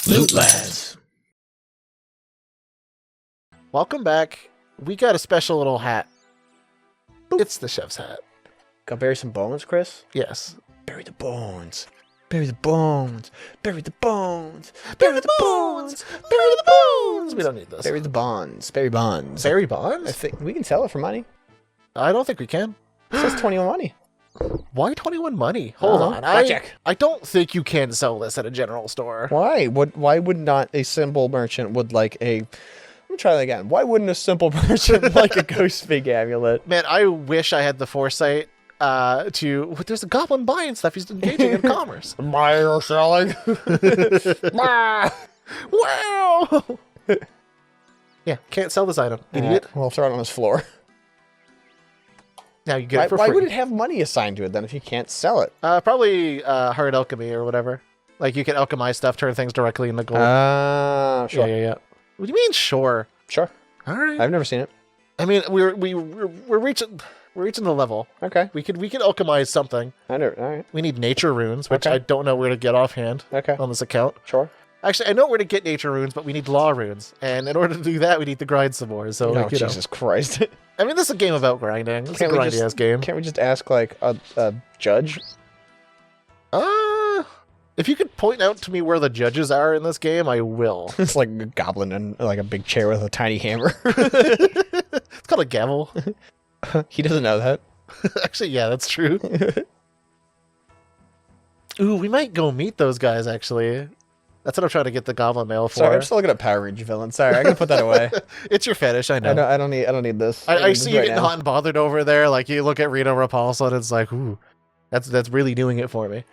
Loot Lads. Welcome back. We got a special little hat. It's the chef's hat. Go bury some bones, Chris? Yes. Bury the bones. Bury the bones. Bury the bones. Bury the bones. Bury the bones. We don't need this. Bury the bonds. Bury bonds. Bury I bonds? think we can sell it for money. I don't think we can. It says 21 money. Why 21 money? Hold on. Blackjack. I don't think you can sell this at a general store. Why? Why would not a simple merchant would like a... Let me try that again. Why wouldn't a simple merchant like a ghost fig amulet? Man, I wish I had the foresight there's a goblin buying stuff. He's engaging in commerce. Buying or selling? Wow! Yeah, can't sell this item. Idiot. We'll throw it on his floor. Now you get it for free. Why would it have money assigned to it then if you can't sell it? Probably hard alchemy or whatever. Like you can alchemize stuff, turn things directly into gold. Sure. Yeah. What do you mean, sure? Sure. All right. I've never seen it. I mean, we're reaching the level. Okay. We could alchemize something. All right. We need nature runes, which Okay. I don't know where to get offhand Okay. on this account. Sure. Actually, I know where to get nature runes, but we need law runes, and in order to do that, we need to grind some more. So, Oh, Jesus Christ. I mean, this is a game about grinding. It's a Can't we grindy ass game. Can't we just ask, like, a judge? If you could point out to me where the judges are in this game, I will. It's like a goblin and like a big chair with a tiny hammer. It's called a gavel. He doesn't know that. Actually, yeah, that's true. Ooh, we might go meet those guys, actually. That's what I'm trying to get the goblin mail for. Sorry, I'm still looking at Power Ranger villains. Sorry, I gotta put that away. It's your fetish, I know. I don't need this. I need see this you right getting now. hot and bothered over there. Like, you look at Rita Repulsa and it's like, ooh, that's really doing it for me.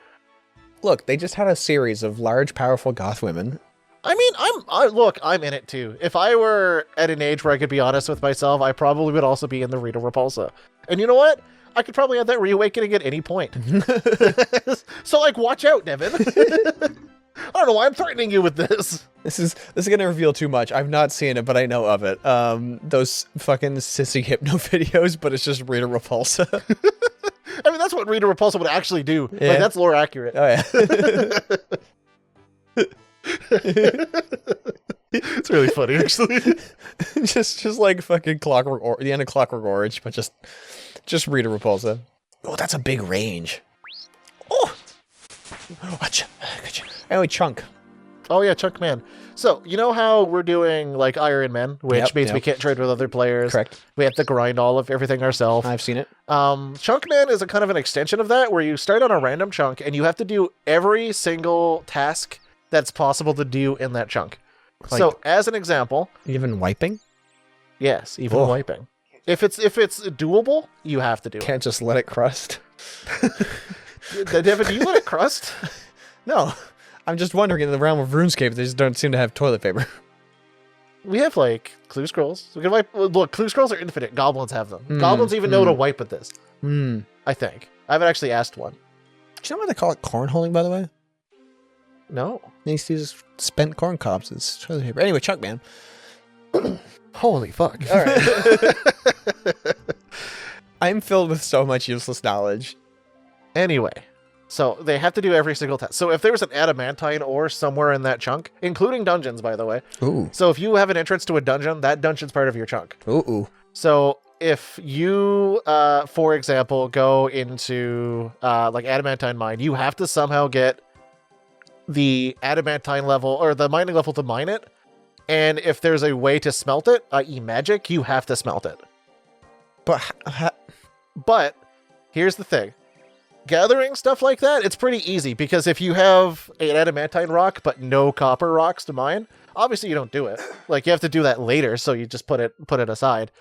Look, they just had a series of large, powerful goth women. I mean, I'm in it too. If I were at an age where I could be honest with myself, I probably would also be in the Rita Repulsa. And you know what? I could probably have that reawakening at any point. So, like, watch out, Devin. I don't know why I'm threatening you with this. This is gonna reveal too much. I've not seen it, but I know of it. Those fucking sissy hypno videos, but it's just Rita Repulsa. I mean, that's what Rita Repulsa would actually do. Yeah. Like, that's lore accurate. Oh yeah. It's really funny, actually. just like fucking Clockwork or the end of Clockwork Orange, but just Rita Repulsa. Oh, that's a big range. Oh, watch. Anyway, Chunk. Oh yeah, Chunk Man. So, you know how we're doing, like, Iron Man, which means we can't trade with other players. Correct. We have to grind all of everything ourselves. I've seen it. Chunk Man is a kind of an extension of that, where you start on a random chunk, and you have to do every single task that's possible to do in that chunk. Like- So, as an example, Even wiping? yes, even Whoa. wiping. If it's doable, you have to do Can't just let it crust. it. Devin, do you let it crust? No. I'm just wondering, in the realm of RuneScape, they just don't seem to have toilet paper. We have, like, clue scrolls. We can wipe. Look, clue scrolls are infinite. Goblins have them. Goblins even know to wipe with this. I think. I haven't actually asked one. Do you know why they call it cornholing, by the way? No. They used to use spent corn cobs as toilet paper. Anyway, Chunk Man. Holy fuck. All right. I'm filled with so much useless knowledge. Anyway, so they have to do every single task. So if there's an adamantine ore somewhere in that chunk, including dungeons, by the way. Ooh. So if you have an entrance to a dungeon, that dungeon's part of your chunk. Ooh. So if you, for example, go into like adamantine mine, you have to somehow get the adamantine level or the mining level to mine it. And if there's a way to smelt it, i.e. magic, you have to smelt it. But here's the thing. Gathering stuff like that, it's pretty easy, because if you have an adamantine rock but no copper rocks to mine, obviously you don't do it. Like, you have to do that later, so you just put it aside.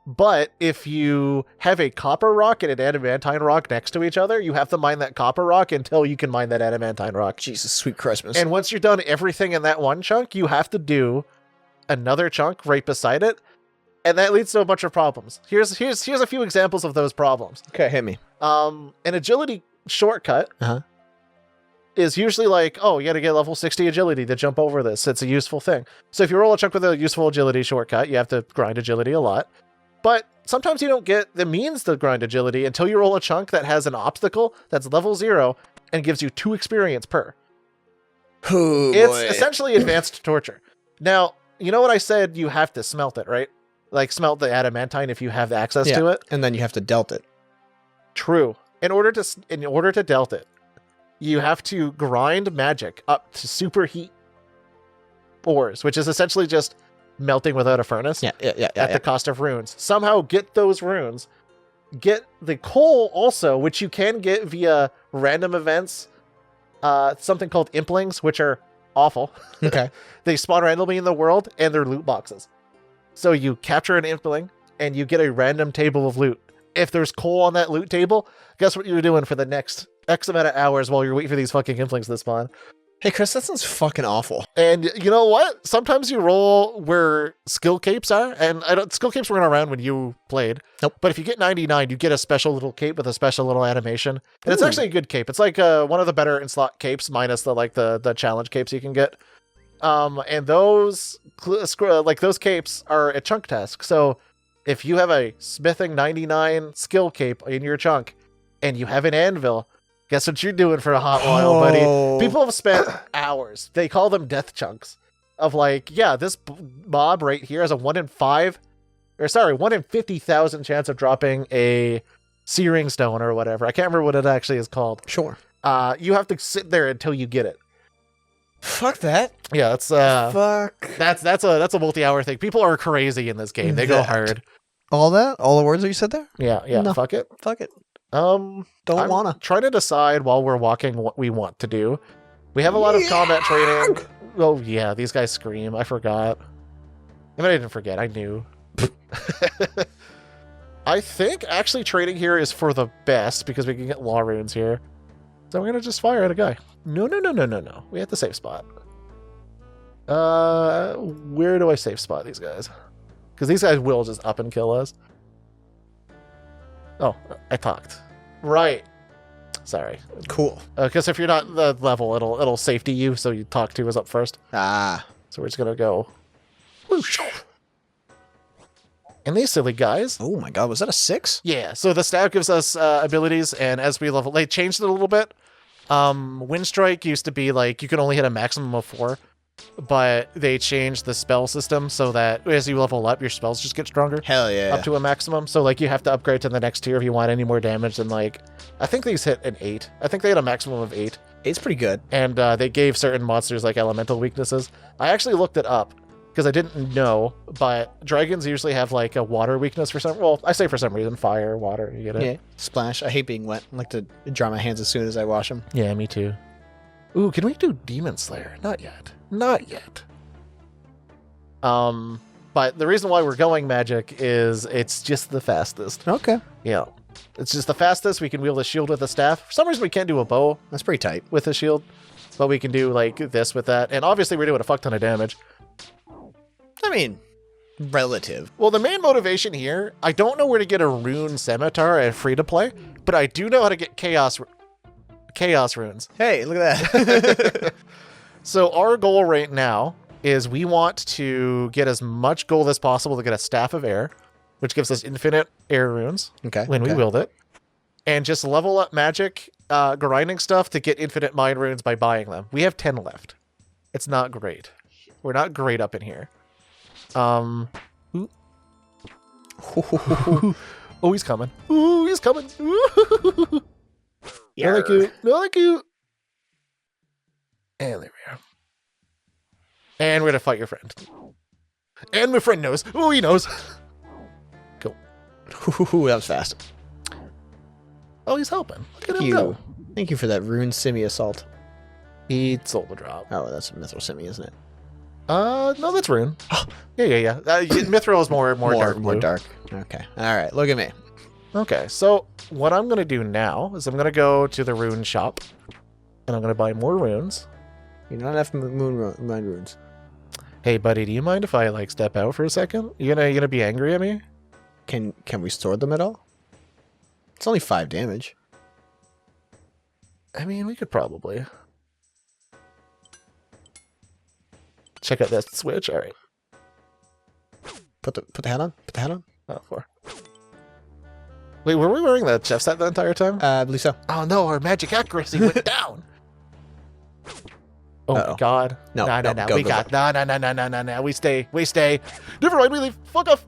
But if you have a copper rock and an adamantine rock next to each other, you have to mine that copper rock until you can mine that adamantine rock. Jesus, sweet Christmas. And once you're done everything in that one chunk, you have to do another chunk right beside it. And that leads to a bunch of problems. Here's a few examples of those problems. Okay, hit me. An agility shortcut is usually like, oh, you got to get level 60 agility to jump over this. It's a useful thing. So if you roll a chunk with a useful agility shortcut, you have to grind agility a lot. But sometimes you don't get the means to grind agility until you roll a chunk that has an obstacle that's level 0 and gives you 2 experience per. Oh, It's boy. essentially advanced torture. Now, you know what I said? You have to smelt it, right? Like smelt the adamantine if you have access to it. And then you have to delt it. True. In order to delt it, you have to grind magic up to superheat ores, which is essentially just melting without a furnace Yeah. at the cost of runes. Somehow get those runes. Get the coal also, which you can get via random events. Something called implings, which are awful. Okay. They spawn randomly in the world, and they're loot boxes. So you capture an impling, and you get a random table of loot. If there's coal on that loot table, guess what you're doing for the next X amount of hours while you're waiting for these fucking implings to spawn. Hey, Chris, that sounds fucking awful. And you know what? Sometimes you roll where skill capes are, and skill capes weren't around when you played. Nope. But if you get 99, you get a special little cape with a special little animation. And it's Ooh. actually a good cape. It's like one of the better in-slot capes, minus the challenge capes you can get. And those those capes are a chunk task. So if you have a smithing 99 skill cape in your chunk, and you have an anvil, guess what you're doing for a hot while, buddy? People have spent hours. They call them death chunks. Of like, yeah, this mob right here has a 1 in 50,000 chance of dropping a searing stone or whatever. I can't remember what it actually is called. Sure. You have to sit there until you get it. Fuck that. Yeah, that's Fuck. that's a multi-hour thing. People are crazy in this game. They go hard. All that? All the words that you said there? Yeah, No. fuck it. Fuck it. Don't Don't wanna. Trying to decide while we're walking what we want to do. We have a lot of combat training. Oh yeah, these guys scream. I forgot. I mean, I didn't forget. I knew. I think actually trading here is for the best because we can get law runes here. So we're gonna just fire at a guy. No. We have to save spot. Where do I save spot these guys? Because these guys will just up and kill us. Oh, I talked. Right. Sorry. Cool. Because if you're not the level, it'll safety you, so you talk to us up first. Ah. So we're just gonna go. Whoosh. And these silly guys. Oh my god, was that a 6? Yeah, so the staff gives us abilities, and as we level, they changed it a little bit. Wind Strike used to be like you could only hit a maximum of 4, but they changed the spell system so that as you level up, your spells just get stronger. Hell yeah. Up to a maximum. So like you have to upgrade to the next tier if you want any more damage than like I think these hit an 8. I think they had a maximum of 8. 8's pretty good. And they gave certain monsters like elemental weaknesses. I actually looked it up because I didn't know, but dragons usually have like a water weakness for some I say for some reason, fire, water, you get it? Yeah. Splash. I hate being wet. I like to dry my hands as soon as I wash them. Yeah, me too. Ooh, can we do Demon Slayer? Not yet. Not yet. But the reason why we're going magic is it's just the fastest. Okay. Yeah. It's just the fastest. We can wield a shield with a staff. For some reason we can't do a bow That's pretty tight. with a shield, but we can do like this with that. And obviously we're doing a fuck ton of damage. I mean, relative. Well, the main motivation here, I don't know where to get a rune scimitar at free to play, but I do know how to get chaos runes. Hey, look at that. So our goal right now is we want to get as much gold as possible to get a Staff of Air, which gives us infinite air runes Okay. when we wield it, and just level up magic, grinding stuff to get infinite mind runes by buying them. We have 10 left. It's not great. We're not great up in here. Oh, he's coming. Ooh, he's coming. Ooh. No, thank you. No, thank you. And there we are. And we're gonna fight your friend. And my friend knows. Oh, he knows. Cool. That was fast. Oh, he's helping. Look at Thank him you. go. Thank you for that rune simi assault. He sold the drop. Oh, that's mithril simi, isn't it? No, that's Rune. Yeah. Mithril is more dark blue. More dark. Okay. All right. Look at me. Okay, so what I'm gonna do now is I'm gonna go to the rune shop, and I'm gonna buy more runes. You don't have moon runes. Hey, buddy, do you mind if I like step out for a second? You gonna be angry at me? Can we store them at all? It's only 5 damage. I mean, we could probably check out that switch. All right. Put the hat on. Put the hat on. Oh, 4. Wait, were we wearing the chef set the entire time? I believe so. Oh no, our magic accuracy went down. Oh Uh-oh. my god. No, No. go, We go, got. No. We stay. Never mind. We leave. Fuck off.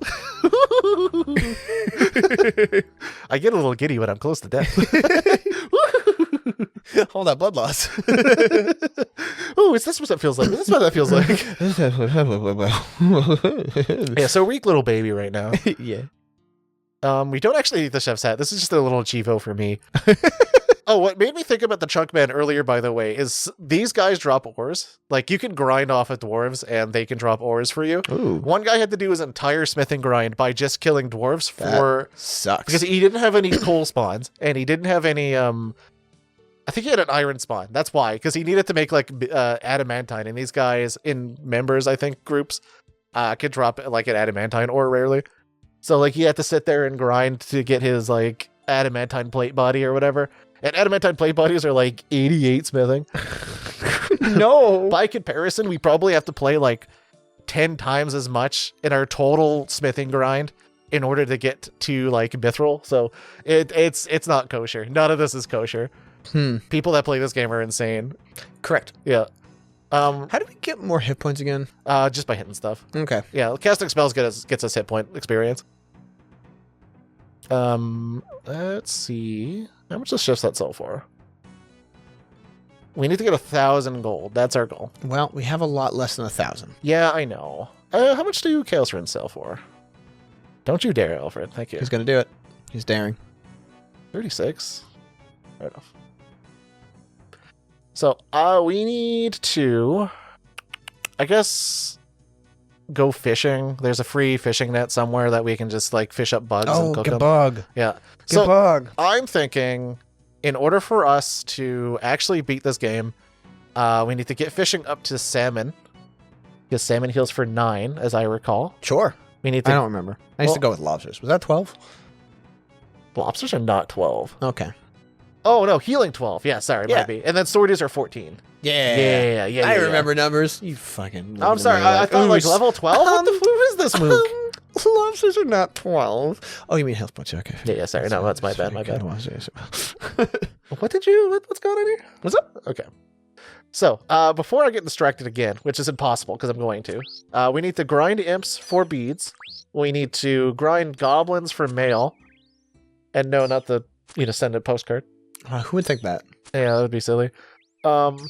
I get a little giddy when I'm close to death. All that blood loss. Oh, is this what that feels like? Is this what that feels like? Yeah, so weak little baby right now. Yeah. We don't actually need the chef's hat. This is just a little Chivo for me. Oh, what made me think about the chunk man earlier, by the way, is these guys drop ores. Like, you can grind off of dwarves, and they can drop ores for you. Ooh. One guy had to do his entire smithing grind by just killing dwarves for... Sucks. Because he didn't have any coal spawns, and he didn't have any... I think he had an iron spawn. That's why. Because he needed to make, like, adamantine. And these guys, in members, I think, groups, could drop, like, an adamantine ore rarely. So, like, he had to sit there and grind to get his, like, adamantine plate body or whatever. And adamantine plate bodies are like 88 smithing. No. By comparison, we probably have to play like 10 times as much in our total smithing grind in order to get to like mithril. So it's not kosher. None of this is kosher. People that play this game are insane. Correct. Yeah. How do we get more hit points again? Just by hitting stuff. Okay. Yeah, casting spells gets us hit point experience. Let's see. How much does chef's hat sell for? We need to get 1,000 gold. That's our goal. Well, we have a lot less than 1,000. Yeah, I know. How much do Chaos Runes sell for? Don't you dare, Alfred. Thank you. He's gonna do it. He's daring. 36. Right off. So, we need to, I guess, go fishing. There's a free fishing net somewhere that we can just, like, fish up bugs and cook them. bug. Yeah. Get So, bug. I'm thinking, in order for us to actually beat this game, we need to get fishing up to salmon. Because salmon heals for 9, as I recall. Sure. We need I to... don't remember. I used to go with lobsters. Was that 12? Lobsters are not 12. Okay. Oh, no, healing 12. Yeah, sorry, Yeah. might be. And then swordies are 14. Yeah. Yeah. I remember numbers. You fucking... I'm sorry, I thought, like, level 12? What the who is this mook? Lobsters are not 12. Oh, you mean health points. Okay. Yeah, sorry. No, that's my bad, my bad. What's What's going on here? What's up? Okay. So, before I get distracted again, which is impossible because I'm going to, we need to grind imps for beads. We need to grind goblins for mail. And no, not the, send a postcard. Who would think that? Yeah, that would be silly. And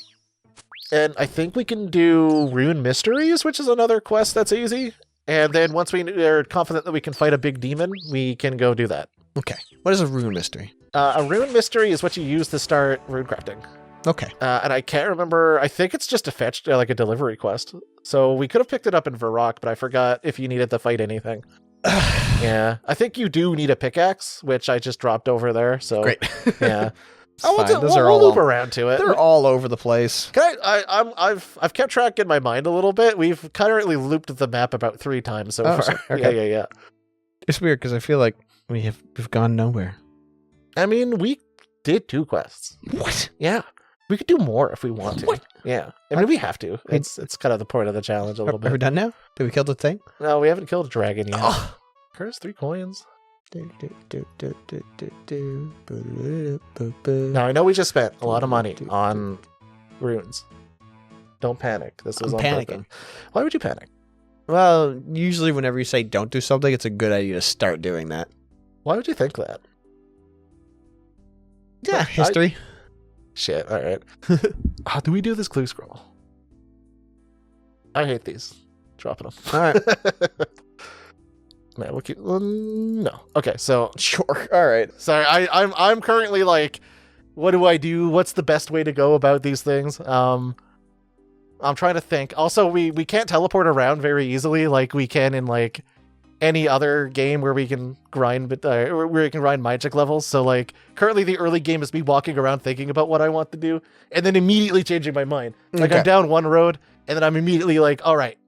I think we can do Rune Mysteries, which is another quest that's easy. And then once we are confident that we can fight a big demon, we can go do that. Okay. What is a rune mystery? A Rune Mystery is what you use to start rune crafting. Okay. And I can't remember. I think it's just a fetch, like a delivery quest. So we could have picked it up in Varrock, but I forgot if you needed to fight anything. Yeah. I think you do need a pickaxe, which I just dropped over there. So Great. Yeah. We'll loop around to it. They're all over the place. I've kept track in my mind a little bit. We've currently looped the map about 3 times so far. So, okay. Yeah. It's weird because I feel like we've gone nowhere. I mean, we did 2 quests. What? Yeah. We could do more if we want to. What? Yeah. I mean, we have to. It's kind of the point of the challenge a little Are we bit. done now? Did we kill the thing? No, we haven't killed a dragon yet. Oh. Curse 3 coins. Now, Now, I know we just spent a lot of money on runes. Don't panic. This was I'm on panicking. purpose. Why would you panic? Well, usually whenever you say don't do something, it's a good idea to start doing that. Why would you think that? Yeah, history. Shit, alright. How do we do this clue scroll? I hate these. Dropping them. All right. Man, we'll keep... no. Okay, so... Sure. All right. Sorry, I'm currently like, what do I do? What's the best way to go about these things? I'm trying to think. Also, we can't teleport around very easily like we can in like any other game where we can grind where we can grind magic levels. So like currently the early game is me walking around thinking about what I want to do and then immediately changing my mind. Like Okay. I'm down one road and then I'm immediately like, all right,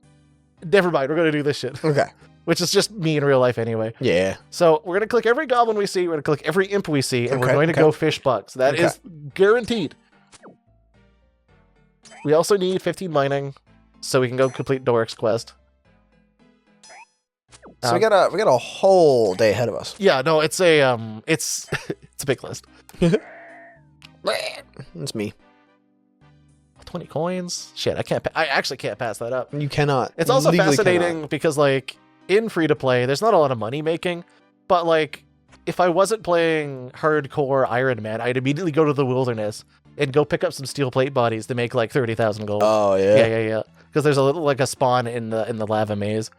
never mind, we're going to do this shit. Okay. Which is just me in real life anyway. Yeah. So we're going to click every goblin we see. We're going to click every imp we see. And we're Okay, going to okay. go fish bugs. That Okay. is guaranteed. We also need 15 mining so we can go complete Doric's quest. So we got a whole day ahead of us. Yeah, no, it's a it's it's a big list. It's me. What 20 coins. Shit, I actually can't pass that up. You cannot. It's also Legally fascinating cannot. because, like, in free-to-play, there's not a lot of money making, but, like, if I wasn't playing hardcore Iron Man, I'd immediately go to the wilderness and go pick up some steel plate bodies to make, like, 30,000 gold. Oh, yeah. Yeah. Because there's a little, like, a spawn in the lava maze.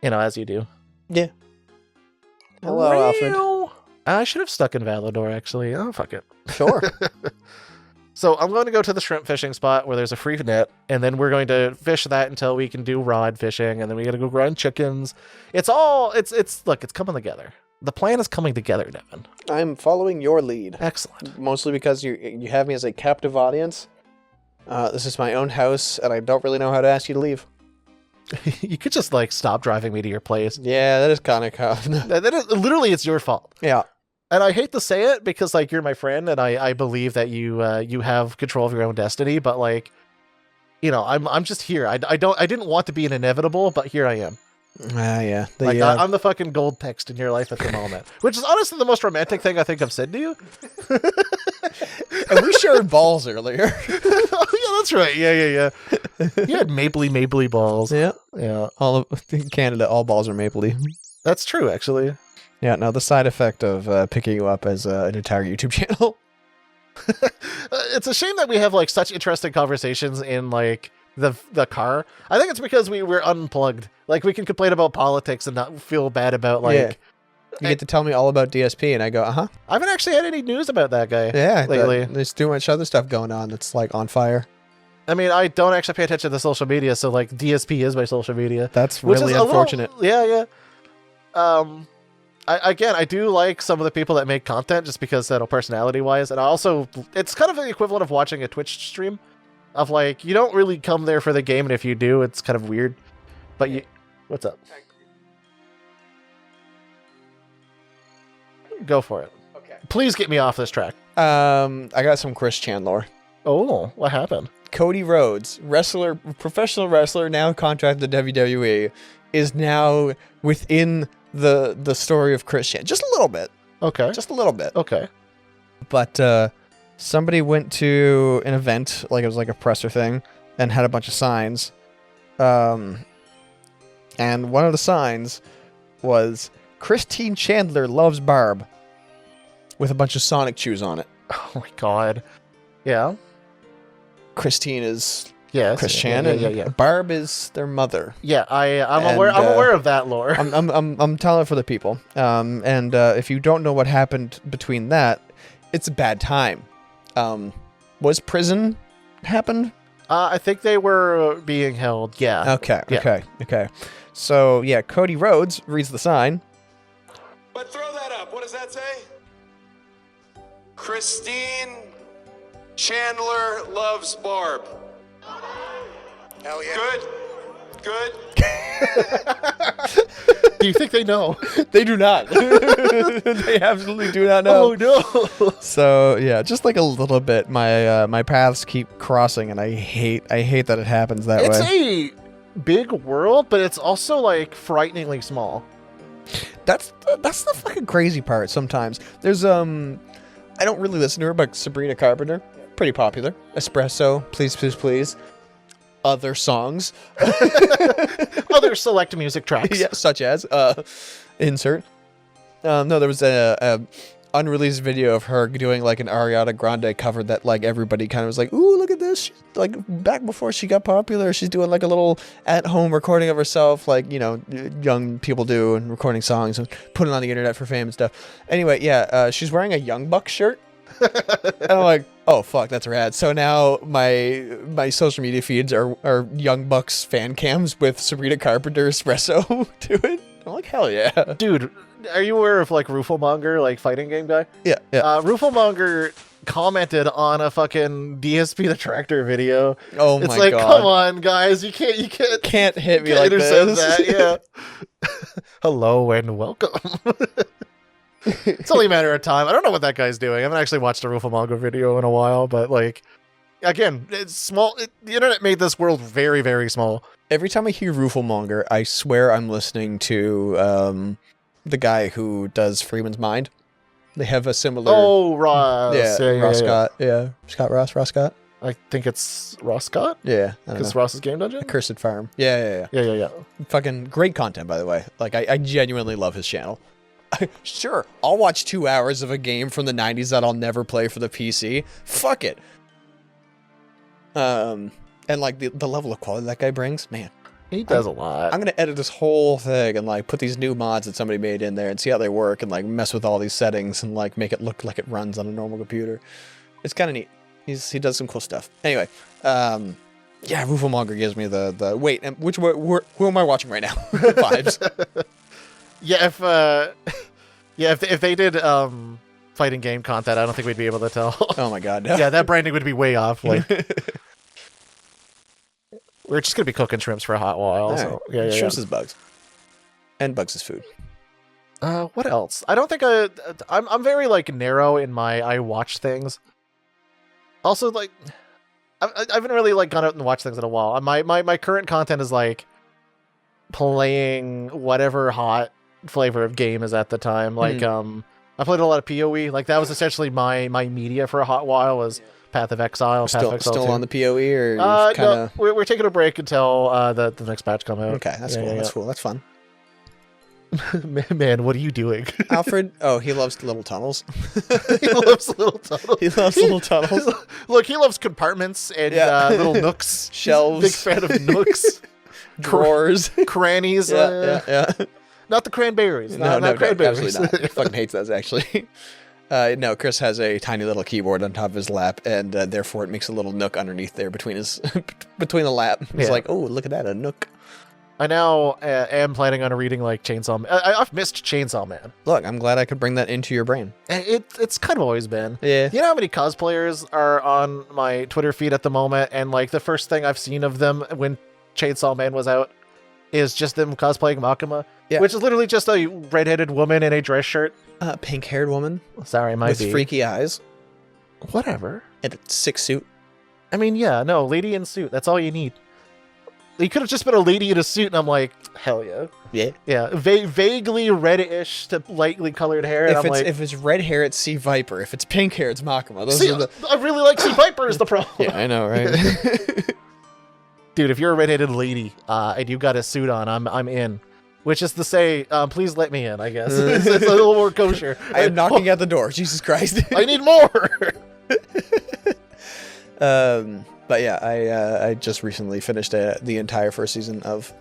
You know, as you do. Yeah. Hello, Alfred. I should have stuck in Valador, actually. Oh, fuck it. Sure. So I'm going to go to the shrimp fishing spot where there's a free net, and then we're going to fish that until we can do rod fishing, and then we got to go grind chickens. Look, it's coming together. The plan is coming together, Devin. I'm following your lead. Excellent. Mostly because you have me as a captive audience. This is my own house, and I don't really know how to ask you to leave. You could just, like, stop driving me to your place. Yeah, that is kind of Literally, it's your fault. Yeah. And I hate to say it because, like, you're my friend, and I believe that you have control of your own destiny. But, like, you know, I'm just here. I didn't want to be an inevitable, but here I am. Yeah. I'm the fucking gold text in your life at the moment, which is honestly the most romantic thing I think I've said to you. And we shared balls earlier. Oh yeah, that's right. Yeah. You had mapley balls. Yeah. All of Canada, all balls are mapley. That's true, actually. Yeah. No, the side effect of picking you up as an entire YouTube channel. It's a shame that we have, like, such interesting conversations in, like, the car. I think it's because we're unplugged. Like, we can complain about politics and not feel bad about, like... Yeah. You get to tell me all about DSP, and I go, uh-huh. I haven't actually had any news about that guy lately. lately. There's too much other stuff going on that's, like, on fire. I mean, I don't actually pay attention to social media, so, like, DSP is my social media. That's really unfortunate. Yeah. I do like some of the people that make content just because, personality-wise, and it's kind of the equivalent of watching a Twitch stream. Of, like, you don't really come there for the game, and if you do, it's kind of weird. But what's up? Go for it. Okay. Please get me off this track. I got some Chris Chandler. Oh, what happened? Cody Rhodes, professional wrestler, now contracted to WWE, is now within the story of Chris Chandler. Just a little bit. Okay. Just a little bit. Okay. But somebody went to an event, like it was like a presser thing, and had a bunch of signs. And one of the signs was Christine Chandler loves Barb, with a bunch of Sonic chews on it. Oh my god. Yeah. Christine is Yes. Chris Chan, and Barb is their mother. Yeah, I'm aware of that lore. I'm telling it for the people. And if you don't know what happened between that, it's a bad time. Was prison happened? I think they were being held. Yeah. Okay. So yeah, Cody Rhodes reads the sign. But throw that up. What does that say? Christine Chandler loves Barb. Hell yeah. Good. Do you think they know? They do not. They absolutely do not know. Oh no. So yeah, just like a little bit, my paths keep crossing, and I hate that it happens that way. It's a big world, but it's also like frighteningly small. That's the fucking crazy part. Sometimes there's I don't really listen to her, but Sabrina Carpenter, pretty popular. Espresso, please. Other songs. Other select music tracks. Yeah, such as insert. No, there was a unreleased video of her doing like an Ariana Grande cover that like everybody kind of was like, ooh, look at this. She's, like back before she got popular, she's doing like a little at-home recording of herself, like, you know, young people do, and recording songs and putting it on the internet for fame and stuff. Anyway, yeah, she's wearing a Young Buck shirt. And I'm like, oh fuck, that's rad. So now my social media feeds are Young Bucks fan cams with Sabrina Carpenter espresso to it. I'm like, hell yeah. Dude, are you aware of like Rufelmonger, like fighting game guy? Yeah. Rufelmonger commented on a fucking DSP the Tractor video. Oh my god. It's like, come on guys, you can't hit me like this. That, yeah. Hello and welcome. It's only a matter of time. I don't know what that guy's doing. I haven't actually watched a Rufelmonger video in a while, but like, again, it's small. The internet made this world very, very small. Every time I hear Rufelmonger, I swear I'm listening to the guy who does Freeman's Mind. They have a similar... Oh, Ross. Yeah, Ross Scott. Yeah, Ross Scott. I think it's Roscott, Yeah, I don't because know. Ross's Game Dungeon. Cursed Farm. Yeah. Yeah. Fucking great content, by the way. Like, I genuinely love his channel. Sure, I'll watch 2 hours of a game from the 90s that I'll never play for the PC. Fuck it. And like the level of quality that guy brings, man. He does a lot. I'm gonna edit this whole thing and like put these new mods that somebody made in there and see how they work and like mess with all these settings and like make it look like it runs on a normal computer. It's kind of neat. He does some cool stuff. Anyway, yeah, Rufomonger gives me the wait. And who am I watching right now? Vibes. Yeah, if they did fighting game content, I don't think we'd be able to tell. Oh my god, no. Yeah, that branding would be way off. Like, we're just gonna be cooking shrimps for a hot while. All So right. yeah. Shrimps is bugs, and bugs is food. What else? I don't think I'm very like narrow in my I watch things. Also, like, I haven't really like gone out and watched things in a while. My current content is like playing whatever hot flavor of game is at the time. Like, I played a lot of PoE. Like, that was essentially my media for a hot while. Was Path of Exile. Path of Exile Still 2. on the PoE, or No, we're taking a break until the next patch come out. Okay, that's cool. That's cool. That's fun. Man, what are you doing? Alfred, oh, he loves little tunnels. He loves little tunnels. He loves little tunnels. Look, he loves compartments and little nooks. Shelves. Big fan of nooks. Drawers. Crannies. Yeah. Not the cranberries. Not cranberries. Absolutely not. Fucking hates those, actually. No, Chris has a tiny little keyboard on top of his lap, and therefore it makes a little nook underneath there between his between the lap. He's like, oh, look at that, a nook. I now am planning on reading like Chainsaw Man. I've missed Chainsaw Man. Look, I'm glad I could bring that into your brain. It's kind of always been. Yeah. You know how many cosplayers are on my Twitter feed at the moment, and like the first thing I've seen of them when Chainsaw Man was out is just them cosplaying Makima, which is literally just a redheaded woman in a dress shirt. Pink-haired woman. Sorry, with freaky eyes. Whatever. And a sick suit. I mean, yeah, no, lady in suit. That's all you need. You could have just been a lady in a suit, and I'm like, hell yeah. Yeah. Yeah, vaguely reddish to lightly colored hair. And If it's red hair, it's Sea Viper. If it's pink hair, it's Makima. Those are I really like Sea Viper is the problem. Yeah, I know, right? Dude, if you're a redheaded lady and you got a suit on, I'm in. Which is to say, please let me in, I guess. It's a little more kosher. I am knocking at the door. Jesus Christ. I need more! But yeah, I just recently finished the entire first season of,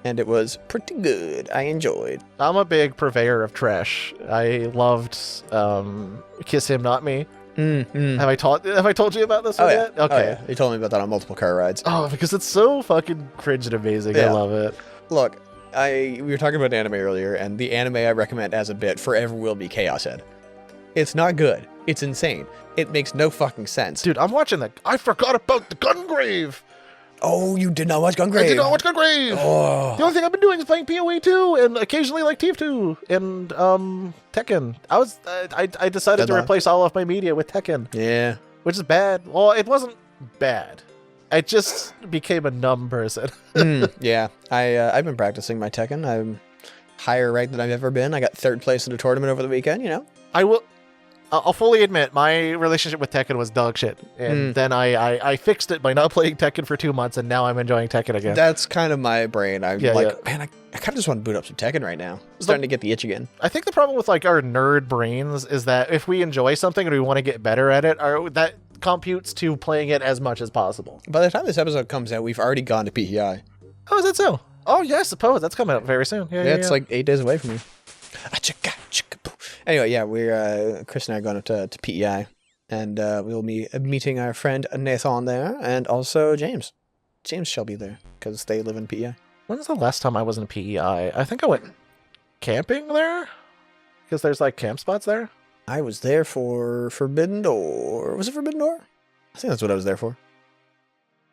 and it was pretty good. I enjoyed. I'm a big purveyor of trash. I loved Kiss Him Not Me. Have I told you about this one yet? Okay. Oh, yeah. You told me about that on multiple car rides. Oh, because it's so fucking cringe and amazing. I love it. Look, we were talking about anime earlier, and the anime I recommend as a bit forever will be Chaos Head. It's not good. It's insane. It makes no fucking sense. Dude, I'm watching that. I forgot about the Gungrave. Oh, you did not watch Gungrave? I did not watch Gungrave. Oh. The only thing I've been doing is playing PoE 2 and occasionally like TF2 and Tekken. I decided to replace all of my media with Tekken. Yeah. Which is bad. Well, it wasn't bad. I just became a numb person. Yeah. I've been practicing my Tekken. I'm higher ranked than I've ever been. I got 3rd place in a tournament over the weekend, you know? I'll fully admit, my relationship with Tekken was dog shit. And then I fixed it by not playing Tekken for 2 months, and now I'm enjoying Tekken again. That's kind of my brain. Man, I kind of just want to boot up some Tekken right now. I'm starting to get the itch again. I think the problem with like our nerd brains is that if we enjoy something and we want to get better at it, that computes to playing it as much as possible. By the time this episode comes out, we've already gone to PEI. Oh, is that so? Oh, yeah, I suppose. That's coming up very soon. Yeah, it's like 8 days away from me. Anyway, yeah, we're Chris and I are going up to PEI, and we'll be meeting our friend Nathan there, and also James. James shall be there because they live in PEI. When was the last time I was in PEI? I think I went camping there because there's like camp spots there. I was there for Forbidden Door. Was it Forbidden Door? I think that's what I was there for.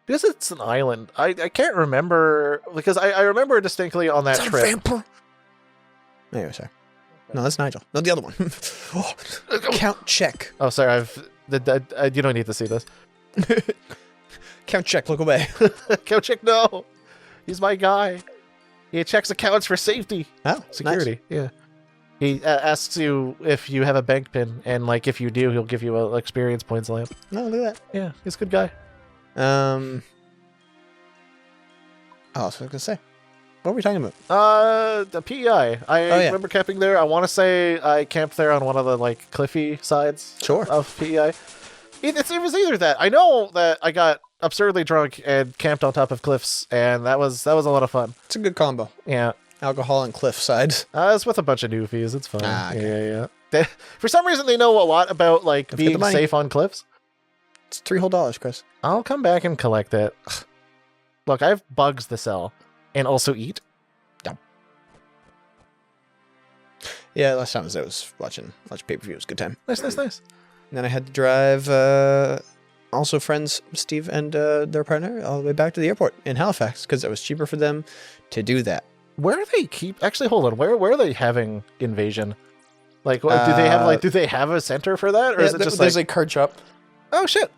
Because it's an island. I can't remember because I remember distinctly on that trip. Vampire. Anyway, sorry. No, that's Nigel. No, the other one. Count check. Oh, sorry. You don't need to see this. Count check. Look away. Count check. No, he's my guy. He checks accounts for safety. Oh, security. Nice. Yeah. He asks you if you have a bank pin, and like if you do, he'll give you a experience points lamp. No, look at that. Yeah, he's a good guy. Oh, so I was gonna say, what were we talking about? The PEI. I remember camping there. I want to say I camped there on one of the like cliffy sides. Sure. Of PEI. It was either that. I know that I got absurdly drunk and camped on top of cliffs, and that was a lot of fun. It's a good combo. Yeah. Alcohol and cliff sides. I was with a bunch of newfies. It's fun. Okay. Yeah. For some reason, they know a lot about like Don't forget the being money. safe on cliffs. It's $3 whole, Chris. I'll come back and collect it. Look, I have bugs to sell and also eat. Yeah, last time I was watching pay-per-view. It was a good time. Nice. And then I had to drive also friends, Steve and their partner, all the way back to the airport in Halifax because it was cheaper for them to do that. Where are they actually, hold on. Where are they having Invasion? Like, do they have do they have a center for that? Or is it just there's a card shop. oh shit.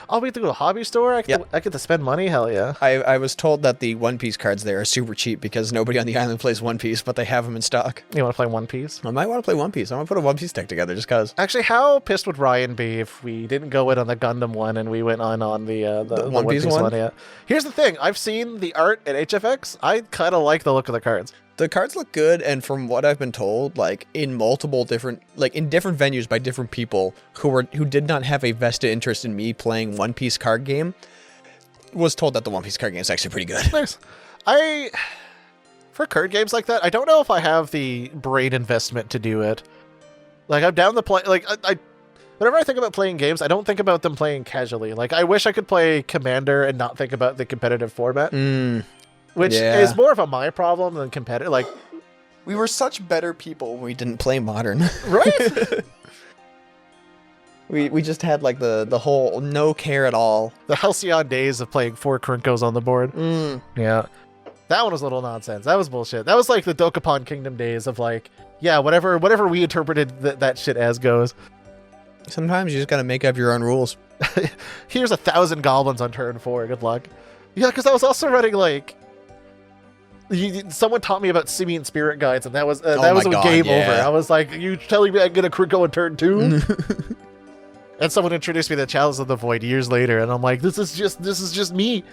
I'll be able to go to a hobby store. I get to spend money. Hell yeah. I was told that the One Piece cards there are super cheap because nobody on the island plays One Piece, but they have them in stock. You want to play One Piece? I might want to play One Piece. I want to put a One Piece deck together just because. Actually, how pissed would Ryan be if we didn't go in on the Gundam one and we went on the One Piece one? Yeah. Here's the thing. I've seen the art at HFX. I kind of like the look of the cards. The cards look good, and from what I've been told, like in multiple different, like in different venues by different people who did not have a vested interest in me playing One Piece card game, was told that the One Piece card game is actually pretty good. Nice. For card games like that, I don't know if I have the brain investment to do it. Like I'm down the play. Like I whenever I think about playing games, I don't think about them playing casually. Like I wish I could play Commander and not think about the competitive format. Which is more of a my problem than competitive. Like, we were such better people when we didn't play Modern. Right? we just had like the whole no care at all. The halcyon days of playing 4 Krinkos on the board. Yeah. That one was a little nonsense. That was bullshit. That was like the Dokapon Kingdom days of like, yeah, whatever we interpreted that shit as goes. Sometimes you just gotta make up your own rules. Here's 1,000 goblins on turn 4. Good luck. Yeah, because I was also running like... someone taught me about Simian Spirit Guides, and that was game over. I was like, you telling me I'm going to go in turn 2? And someone introduced me to Chalice of the Void years later, and I'm like, this is just me.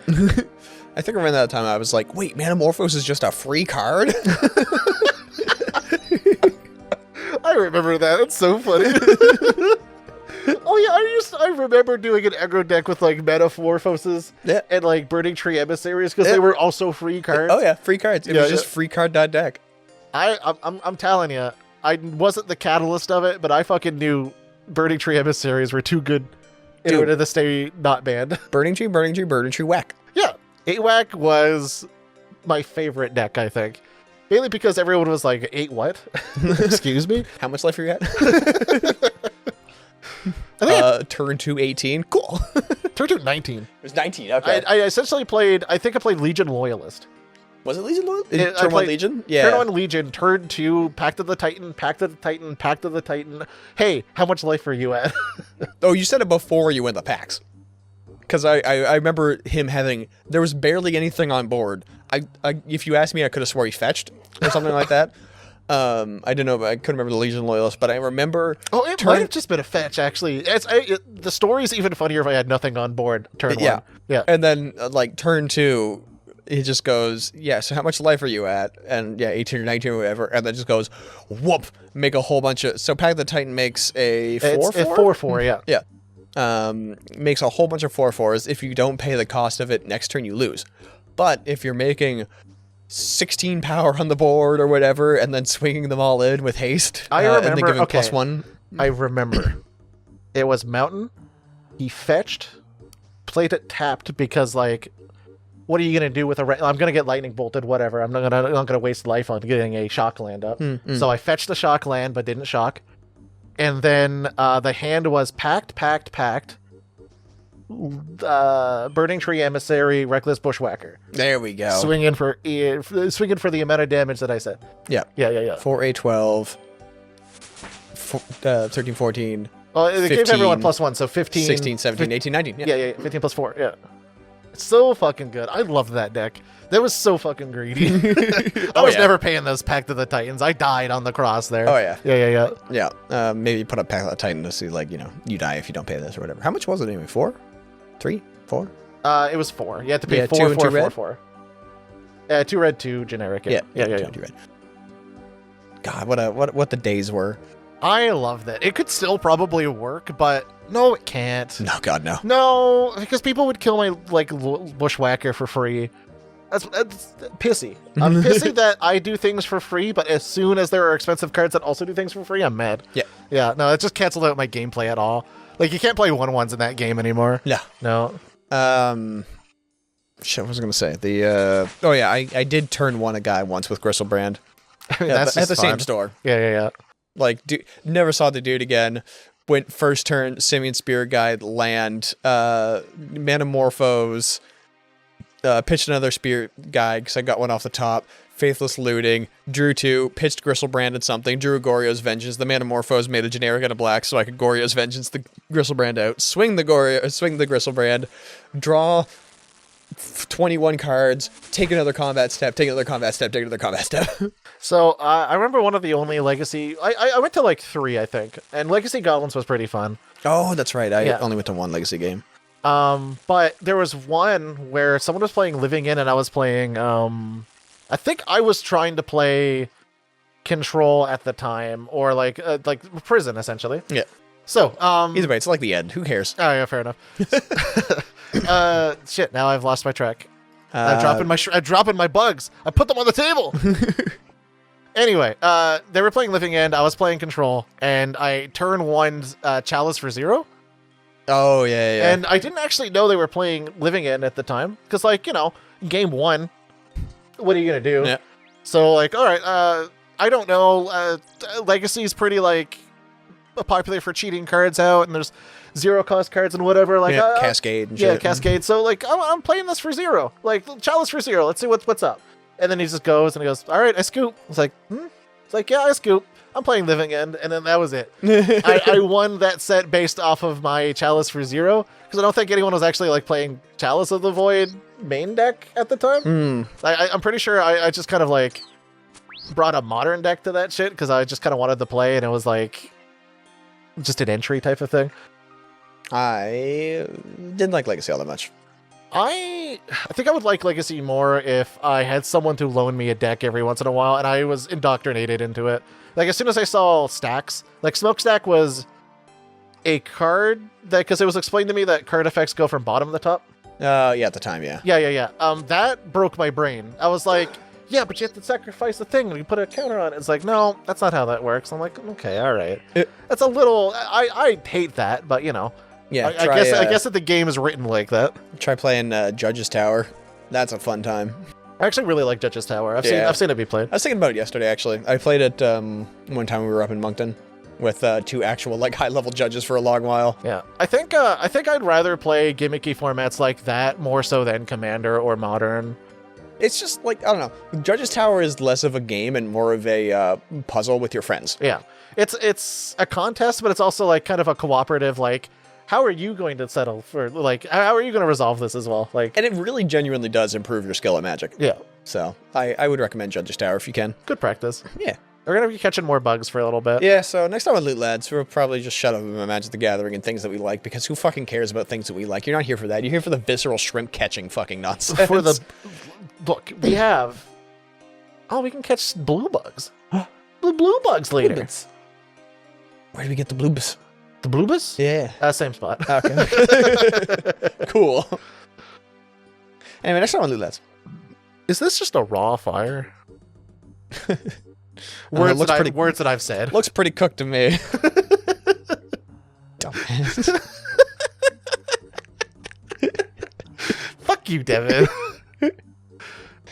I think around that time I was like, wait, Manamorphose is just a free card? I remember that. It's so funny. Oh yeah, I remember doing an aggro deck with like Metamorphoses and like Burning Tree Emissaries because they were also free cards. Oh yeah, free cards. It was just free card deck. I'm telling you, I wasn't the catalyst of it, but I fucking knew Burning Tree Emissaries were too good in order to stay not banned. Burning Tree, whack. Yeah, 8-whack was my favorite deck, I think. Mainly because everyone was like, 8 what? Excuse me? How much life are you at? Turn 2 18. Cool. Turn 2 19. It was 19. Okay. I essentially played. I think I played Legion Loyalist. Was it Legion Loyalist? Turn 1 Legion. Yeah. Turn 1 Legion. Turn 2 Pact of the Titan. Pact of the Titan. Pact of the Titan. Hey, how much life are you at? Oh, you said it before you went the packs. Because I remember him having. There was barely anything on board. If you asked me, I could have swore he fetched or something like that. I didn't know, but I couldn't remember the Legion Loyalist, but I remember... Oh, it might have just been a fetch, actually. The story's even funnier if I had nothing on board, turn 1. Yeah. And then, like, turn 2, he just goes, yeah, so how much life are you at? And, yeah, 18 or 19 or whatever, and then just goes, whoop, make a whole bunch of... So Pact of the Titan makes a 4/4? It's 4/4, yeah. Yeah. Makes a whole bunch of 4/4s. If you don't pay the cost of it, next turn you lose. But if you're making... 16 power on the board or whatever, and then swinging them all in with haste. I remember. And then giving +1. I remember. It was Mountain. He fetched, played it tapped because like, what are you gonna do with a? I'm gonna get lightning bolted. Whatever. I'm not gonna waste life on getting a shock land up. So I fetched the shock land, but didn't shock. And then the hand was packed. Burning Tree Emissary, Reckless Bushwhacker. There we go. Swinging for the amount of damage that I said. Yeah. 4/12, 13, 14. Well, it 15, gave everyone +1, so 15, 16, 17, 18, 19. Yeah, 15 plus 4. Yeah, it's so fucking good. I loved that deck. That was so fucking greedy. I was never paying those Pact of the Titans. I died on the cross there. Oh yeah. Yeah. Maybe put up Pact of the Titan to see, like, you die if you don't pay this or whatever. How much was it anyway? 4? 3, 4. It was 4. You had to pay Yeah, 4, 2 and 4, 2 4, red? 4. 2 red, 2 generic. Yeah. 2 red. God, what the days were. I love that. It could still probably work, but no, it can't. No, God, no. No, because people would kill my like bushwhacker for free. That's pissy. I'm pissy that I do things for free, but as soon as there are expensive cards that also do things for free, I'm mad. Yeah. Yeah, no, it just canceled out my gameplay at all. Like, you can't play 1/1s in that game anymore. Yeah. No. Shit, what was I going to say? Oh, yeah, I did turn one a guy once with Gristlebrand. I mean, Yeah, that's at the just same fun. store. Yeah. Like, never saw the dude again. Went first turn, Simian Spirit Guide, land, Manamorphose, pitched another Spirit Guide because I got one off the top. Faithless Looting, drew 2, pitched Gristlebrand and something, drew a Goryo's Vengeance. The Manamorphose made a generic and a black so I could Goryo's Vengeance the Gristlebrand out, swing the Gristlebrand, draw 21 cards, take another combat step, take another combat step, take another combat step. So, I remember one of the only Legacy... I went to, like, 3, I think. And Legacy Goblins was pretty fun. Oh, that's right. I Yeah. only went to one Legacy game. But there was one where someone was playing Living In and I was playing... I think I was trying to play Control at the time, or like Prison, essentially. Yeah. So, Either way, it's like the end. Who cares? Oh yeah, fair enough. Shit. Now I've lost my track. I'm dropping my bugs. I put them on the table. Anyway, they were playing Living End. I was playing Control, and I turn 1 Chalice for 0. Oh, yeah. And I didn't actually know they were playing Living End at the time, because game 1. What are you gonna do? Yeah. So all right, I don't know. Legacy is pretty popular for cheating cards out, and there's 0 cost cards and whatever. Cascade and shit. Yeah, Cascade. So I'm playing this for 0. Chalice for 0. Let's see what's up. And then he just goes and he goes, all right, I scoop. It's like, It's like, yeah, I scoop. I'm playing Living End, and then that was it. I won that set based off of my Chalice for 0, because I don't think anyone was actually playing Chalice of the Void main deck at the time. I'm pretty sure I just kind of brought a modern deck to that shit, because I just kind of wanted to play, and it was just an entry type of thing. I didn't like Legacy all that much. I think I would like Legacy more if I had someone to loan me a deck every once in a while, and I was indoctrinated into it. As soon as I saw stacks, Smokestack was a card that, because it was explained to me that card effects go from bottom to top. Yeah, at the time, yeah. Yeah. That broke my brain. I was like, yeah, but you have to sacrifice the thing and you put a counter on it. It's like, no, that's not how that works. I'm like, okay, all right. That's a little, I hate that, but Yeah, I guess that the game is written like that. Try playing Judge's Tower. That's a fun time. I actually really like Judge's Tower. I've seen it be played. I was thinking about it yesterday, actually. I played it one time we were up in Moncton with 2 actual high-level judges for a long while. Yeah, I think I'd rather play gimmicky formats like that more so than Commander or Modern. It's just I don't know. Judge's Tower is less of a game and more of a puzzle with your friends. Yeah, it's a contest, but it's also kind of a cooperative. How are you going to settle for how are you going to resolve this as well? And it really genuinely does improve your skill at Magic. Yeah. So I would recommend Judge's Tower if you can. Good practice. Yeah. We're going to be catching more bugs for a little bit. Yeah, so next time on Loot Lads, we'll probably just shut up about Magic the Gathering and things that we like, because who fucking cares about things that we like? You're not here for that. You're here for the visceral shrimp catching fucking nonsense. Look, we have... Oh, we can catch blue bugs. The blue bugs later. Bluebits. Where do we get the bluebits? The bluebits? Yeah. Same spot. Okay. Cool. Anyway, next time on Loot Lads. Is this just a raw fire? Words that I've said. Looks pretty cooked to me. Dumbass. Fuck you, Devin.